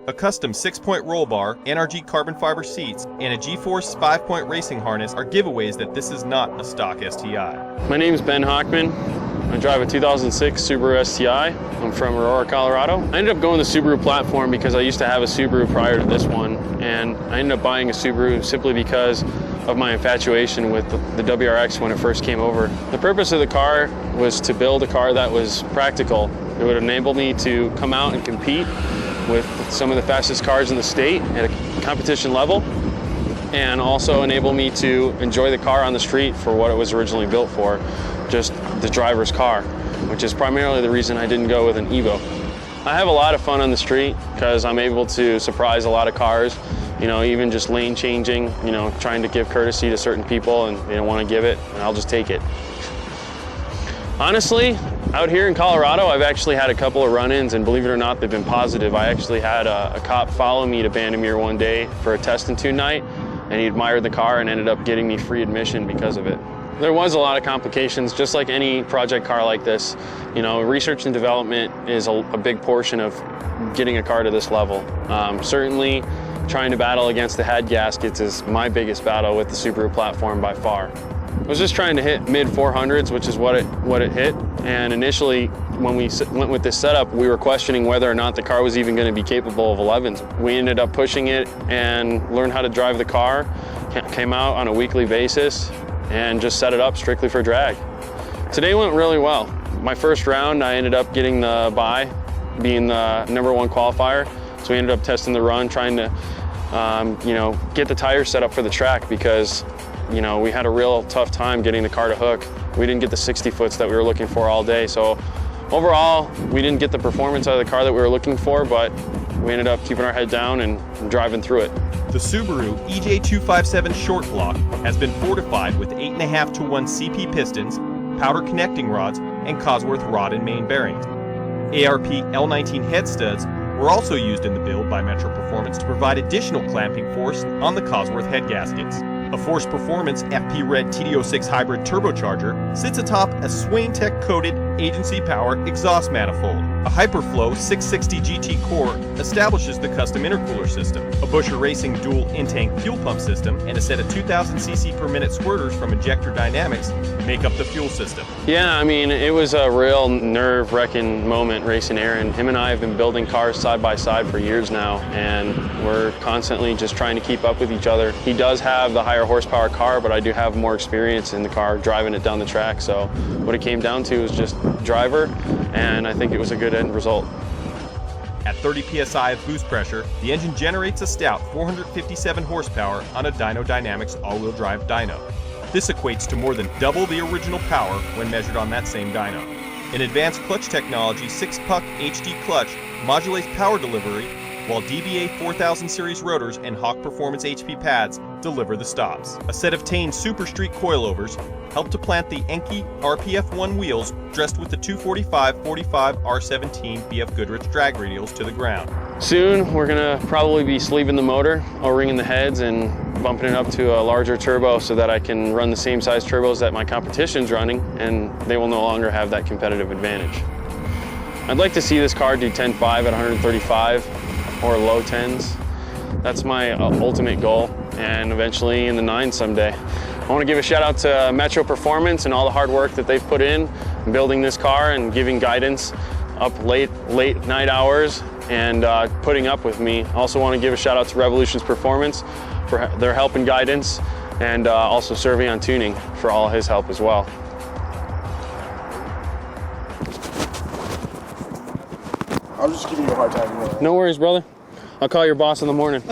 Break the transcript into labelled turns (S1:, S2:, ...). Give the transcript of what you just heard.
S1: A custom 6-point roll bar, NRG carbon fiber seats, and a G-Force 5-point racing harness are giveaways that this is not a stock STI.
S2: My name is Ben Hochman. I drive a 2006 Subaru STI. I'm from Aurora, Colorado. I ended up going the Subaru platform because I used to have a Subaru prior to this one, and I ended up buying a Subaru simply because of my infatuation with the WRX when it first came over. The purpose of the car was to build a car that was practical. It would enable me to come out and compete with some of the fastest cars in the state at a competition level, and also enable me to enjoy the car on the street for what it was originally built for, just the driver's car, which is primarily the reason I didn't go with an Evo. I have a lot of fun on the street because I'm able to surprise a lot of cars, you know, even just lane changing, you know, trying to give courtesy to certain people and they don't want to give it, and I'll just take it. Honestly, out here in Colorado, I've actually had a couple of run-ins, and believe it or not, they've been positive. I actually had a cop follow me to Bandimere one day for a test and tune night, and he admired the car and ended up getting me free admission because of it. There was a lot of complications, just like any project car like this. You know, research and development is a big portion of getting a car to this level. Certainly, trying to battle against the head gaskets is my biggest battle with the Subaru platform by far. I was just trying to hit mid 400s, which is what it hit. And initially, when we went with this setup, we were questioning whether or not the car was even going to be capable of 11s. We ended up pushing it and learned how to drive the car, came out on a weekly basis, and just set it up strictly for drag. Today went really well. My first round, I ended up getting the bye, being the #1 qualifier. So we ended up testing the run, trying to you know, get the tires set up for the track because, you know, we had a real tough time getting the car to hook. We didn't get the 60 foots that we were looking for all day. So overall, we didn't get the performance out of the car that we were looking for, but we ended up keeping our head down and driving through it.
S1: The Subaru EJ257 short block has been fortified with 8.5-to-1 CP pistons, powder connecting rods, and Cosworth rod and main bearings. ARP L19 head studs were also used in the build by Metro Performance to provide additional clamping force on the Cosworth head gaskets. A Force Performance FP Red TD06 hybrid turbocharger sits atop a Swain-Tech coated agency power exhaust manifold. A Hyperflow 660 GT core establishes the custom intercooler system. A Buescher Racing dual in-tank fuel pump system and a set of 2,000 cc per minute squirters from Injector Dynamics make up the fuel system.
S2: Yeah, I mean, it was a real nerve-wracking moment racing Aaron. Him and I have been building cars side by side for years now, and we're constantly just trying to keep up with each other. He does have the higher horsepower car, but I do have more experience in the car driving it down the track. So what it came down to was just driver, and I think it was a good end result.
S1: At 30 psi of boost pressure, the engine generates a stout 457 horsepower on a Dyno Dynamics all-wheel drive dyno. This equates to more than double the original power when measured on that same dyno. An advanced clutch technology 6-puck HD clutch modulates power delivery, while DBA 4000 series rotors and Hawk Performance HP pads deliver the stops. A set of Tane Super Street coilovers help to plant the Enkei RPF1 wheels dressed with the 245/45 R17 BF Goodrich drag radials to the ground.
S2: Soon we're gonna probably be sleeving the motor, O-ringing the heads, and bumping it up to a larger turbo so that I can run the same size turbos that my competition's running, and they will no longer have that competitive advantage. I'd like to see this car do 10.5 at 135 or low 10s. That's my ultimate goal, and eventually in the 9s someday. I want to give a shout out to Metro Performance and all the hard work that they've put in building this car and giving guidance up late night hours and putting up with me. I also want to give a shout out to Revolution's Performance for their help and guidance, and also Survey on Tuning for all his help as well.
S3: I'm just giving you a hard time.
S2: No worries, brother. I'll call your boss in the morning.